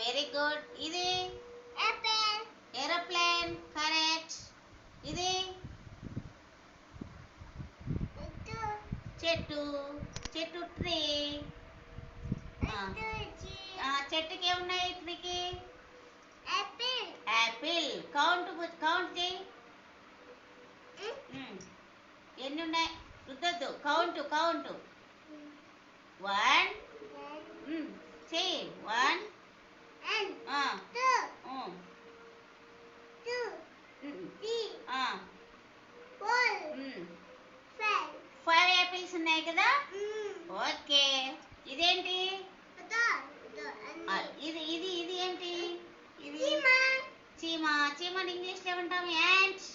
Very good. ఇది aeroplane. Correct. ఇది చెట్టు. చెట్టు ట్రీ. చెట్టుకి ఏమున్నాయి? ట్రీకి యాపిల్. కౌంట్ చేయి. ఎన్ని ఉన్నాయి? రుద్దద్దు. కౌంట్ 1 చెయ్యి. 1 5 యాపిల్స్ ఉన్నాయి కదా. ఓకే. ఇదేంటి? ఇది ఏంటి? ఇది చీమ. చీమని ఇంగ్లీష్లో ఏమంటాం? యాంట్.